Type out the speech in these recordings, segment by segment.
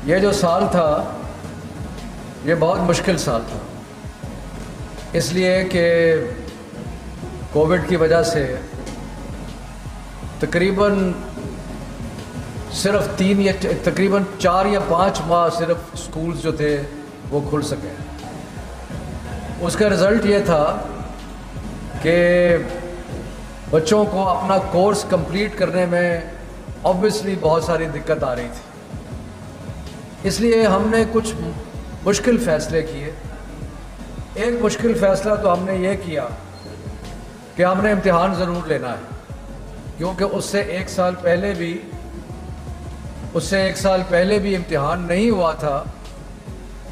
یہ جو سال تھا یہ بہت مشکل سال تھا، اس لیے کہ کووڈ کی وجہ سے تقریباً صرف تقریباً 4 یا 5 ماہ صرف اسکولز جو تھے وہ کھل سکے۔ اس کا رزلٹ یہ تھا کہ بچوں کو اپنا کورس کمپلیٹ کرنے میں آبویسلی بہت ساری دقت آ رہی تھی۔ اس لیے ہم نے کچھ مشکل فیصلے کیے۔ ایک مشکل فیصلہ تو ہم نے یہ کیا کہ ہم نے امتحان ضرور لینا ہے، کیونکہ اس سے ایک سال پہلے بھی امتحان نہیں ہوا تھا،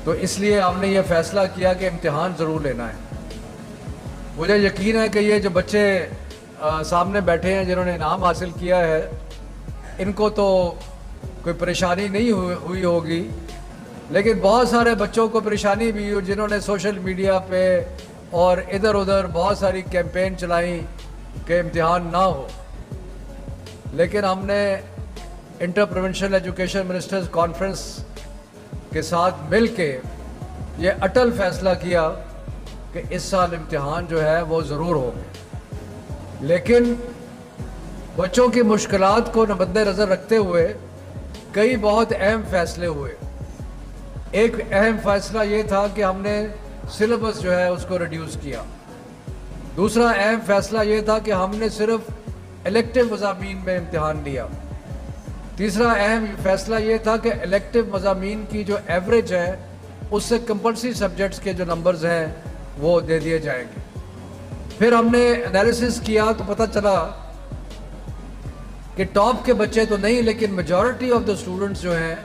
تو اس لیے ہم نے یہ فیصلہ کیا کہ امتحان ضرور لینا ہے۔ مجھے یقین ہے کہ یہ جو بچے سامنے بیٹھے ہیں جنہوں نے انعام حاصل کیا ہے، ان کو تو کوئی پریشانی نہیں ہوئی ہوگی، لیکن بہت سارے بچوں کو پریشانی بھی ہوئی جنہوں نے سوشل میڈیا پہ اور ادھر ادھر بہت ساری کیمپین چلائیں کہ امتحان نہ ہو۔ لیکن ہم نے inter provincial education ministers conference کے ساتھ مل کے یہ اٹل فیصلہ کیا کہ اس سال امتحان جو ہے وہ ضرور ہوگا۔ لیکن بچوں کی مشکلات کو مد نظر رکھتے ہوئے کئی بہت اہم فیصلے ہوئے۔ ایک اہم فیصلہ یہ تھا کہ ہم نے سلیبس جو ہے اس کو ریڈیوس کیا۔ دوسرا اہم فیصلہ یہ تھا کہ ہم نے صرف الیکٹیو مضامین میں امتحان لیا۔ تیسرا اہم فیصلہ یہ تھا کہ الیکٹیو مضامین کی جو ایوریج ہے اس سے کمپلسری سبجیکٹس کے جو نمبرز ہیں وہ دے دیے جائیں گے۔ پھر ہم نے انالیسس کیا تو پتہ چلا کہ ٹاپ کے بچے تو نہیں، لیکن میجورٹی آف دا اسٹوڈنٹس جو ہیں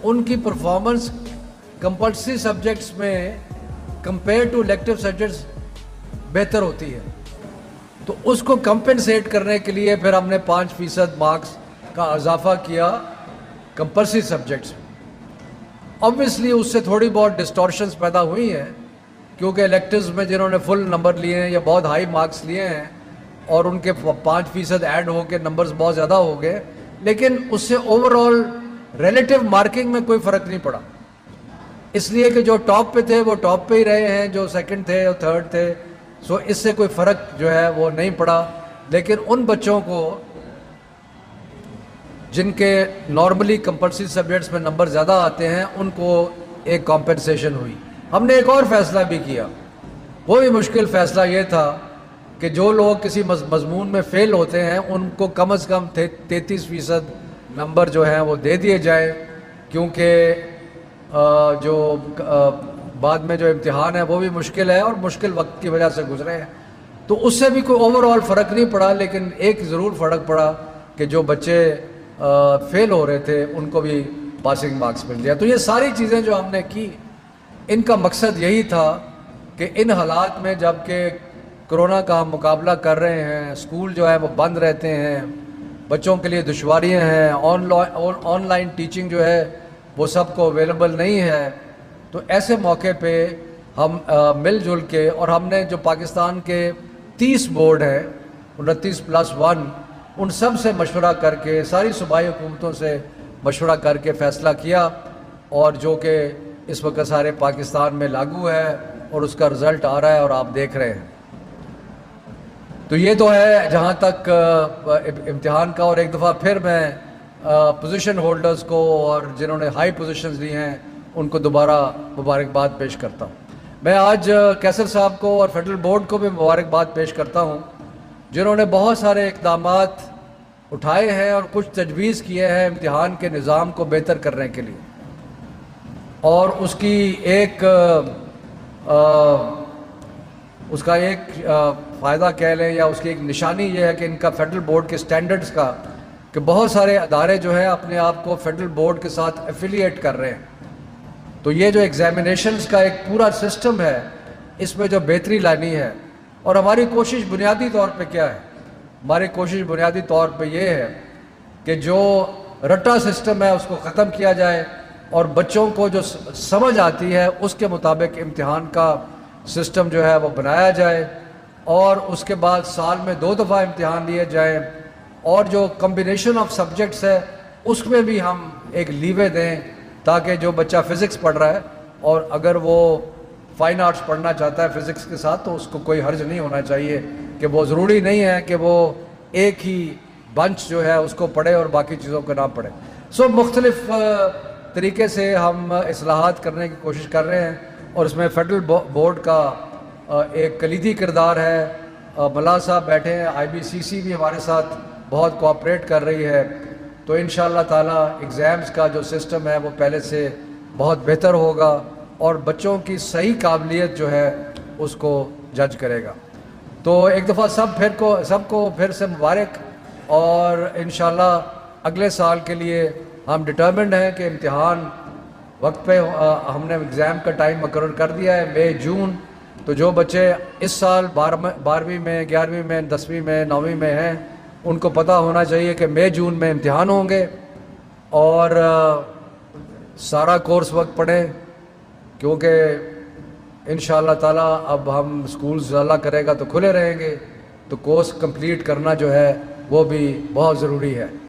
ان کی پرفارمنس کمپلسری سبجیکٹس میں کمپیئر ٹو الیکٹیو سبجیکٹس بہتر ہوتی ہے۔ تو اس کو کمپنسیٹ کرنے کے لیے پھر ہم نے 5% مارکس کا اضافہ کیا کمپلسری سبجیکٹس میں۔ obviously اس سے تھوڑی بہت ڈسٹورشنز پیدا ہوئی ہیں، کیونکہ الیکٹیوز میں جنہوں نے فل نمبر لیے ہیں یا بہت ہائی مارکس لیے ہیں اور ان کے 5% ایڈ ہو کے نمبرز بہت زیادہ ہو گئے، لیکن اس سے اوور آل ریلیٹیو مارکنگ میں کوئی فرق نہیں پڑا، اس لیے کہ جو ٹاپ پہ تھے وہ ٹاپ پہ ہی رہے ہیں، جو سیکنڈ تھے اور تھرڈ تھے، سو اس سے کوئی فرق جو ہے وہ نہیں پڑا۔ لیکن ان بچوں کو جن کے نارملی کمپلسری سبجیکٹس میں نمبر زیادہ آتے ہیں ان کو ایک کمپنسیشن ہوئی۔ ہم نے ایک اور فیصلہ بھی کیا، وہ بھی مشکل فیصلہ یہ تھا کہ جو لوگ کسی مضمون میں فیل ہوتے ہیں ان کو کم از کم 33% نمبر جو ہیں وہ دے دیے جائیں، کیونکہ جو بعد میں جو امتحان ہے وہ بھی مشکل ہے اور مشکل وقت کی وجہ سے گزرے ہیں۔ تو اس سے بھی کوئی اوور آل فرق نہیں پڑا، لیکن ایک ضرور فرق پڑا کہ جو بچے فیل ہو رہے تھے ان کو بھی پاسنگ مارکس مل گیا۔ تو یہ ساری چیزیں جو ہم نے کی، ان کا مقصد یہی تھا کہ ان حالات میں جب کہ کرونا کا ہم مقابلہ کر رہے ہیں، اسکول جو ہے وہ بند رہتے ہیں، بچوں کے لیے دشواریاں ہیں، آن لائن ٹیچنگ جو ہے وہ سب کو اویلیبل نہیں ہے، تو ایسے موقع پہ ہم مل جل کے، اور ہم نے جو پاکستان کے 30 بورڈ ہیں 29+1 ان سب سے مشورہ کر کے، ساری صوبائی حکومتوں سے مشورہ کر کے فیصلہ کیا، اور جو کہ اس وقت سارے پاکستان میں لاگو ہے اور اس کا رزلٹ آ رہا ہے اور آپ دیکھ رہے ہیں۔ تو یہ تو ہے جہاں تک امتحان کا، اور ایک دفعہ پھر میں پوزیشن ہولڈرز کو اور جنہوں نے ہائی پوزیشنز لی ہیں ان کو دوبارہ مبارکباد پیش کرتا ہوں۔ میں آج کیسر صاحب کو اور فیڈرل بورڈ کو بھی مبارکباد پیش کرتا ہوں، جنہوں نے بہت سارے اقدامات اٹھائے ہیں اور کچھ تجویز کیے ہیں امتحان کے نظام کو بہتر کرنے کے لیے، اور اس کا ایک فائدہ کہہ لیں یا اس کی ایک نشانی یہ ہے کہ ان کا فیڈرل بورڈ کے سٹینڈرڈز کا، کہ بہت سارے ادارے جو ہیں اپنے آپ کو فیڈرل بورڈ کے ساتھ ایفیلیٹ کر رہے ہیں۔ تو یہ جو ایگزامینیشنز کا ایک پورا سسٹم ہے، اس میں جو بہتری لانی ہے، اور ہماری کوشش بنیادی طور پہ کیا ہے؟ ہماری کوشش بنیادی طور پہ یہ ہے کہ جو رٹا سسٹم ہے اس کو ختم کیا جائے، اور بچوں کو جو سمجھ آتی ہے اس کے مطابق امتحان کا سسٹم جو ہے وہ بنایا جائے، اور اس کے بعد سال میں 2 دفعہ امتحان لیے جائیں، اور جو کمبینیشن آف سبجیکٹس ہے اس میں بھی ہم ایک لیوے دیں تاکہ جو بچہ فزکس پڑھ رہا ہے اور اگر وہ فائن آرٹس پڑھنا چاہتا ہے فزکس کے ساتھ تو اس کو کوئی حرج نہیں ہونا چاہیے کہ وہ ضروری نہیں ہے کہ وہ ایک ہی بنچ جو ہے اس کو پڑھے اور باقی چیزوں کو نہ پڑھے. سو مختلف طریقے سے ہم اصلاحات کرنے کی کوشش کر رہے ہیں اور اس میں فیڈرل بورڈ کا ایک کلیدی کردار ہے. ملا صاحب بیٹھے ہیں, IBCC بھی ہمارے ساتھ بہت کوآپریٹ کر رہی ہے, تو انشاءاللہ تعالیٰ ایگزامز کا جو سسٹم ہے وہ پہلے سے بہت بہتر ہوگا اور بچوں کی صحیح قابلیت جو ہے اس کو جج کرے گا. تو ایک دفعہ سب کو پھر سے مبارک, اور انشاءاللہ اگلے سال کے لیے ہم ڈٹرمنڈ ہیں کہ امتحان وقت پہ ہم نے ایگزام کا ٹائم مقرر کر دیا ہے مئی جون. تو جو بچے اس سال 12ویں میں 11ویں میں 10ویں میں 9ویں میں ہیں ان کو پتہ ہونا چاہیے کہ مئی جون میں امتحان ہوں گے, اور سارا کورس وقت پڑھیں کیونکہ انشاءاللہ تعالیٰ اب ہم اسکولز اللہ کرے گا تو کھلے رہیں گے, تو کورس کمپلیٹ کرنا جو ہے وہ بھی بہت ضروری ہے.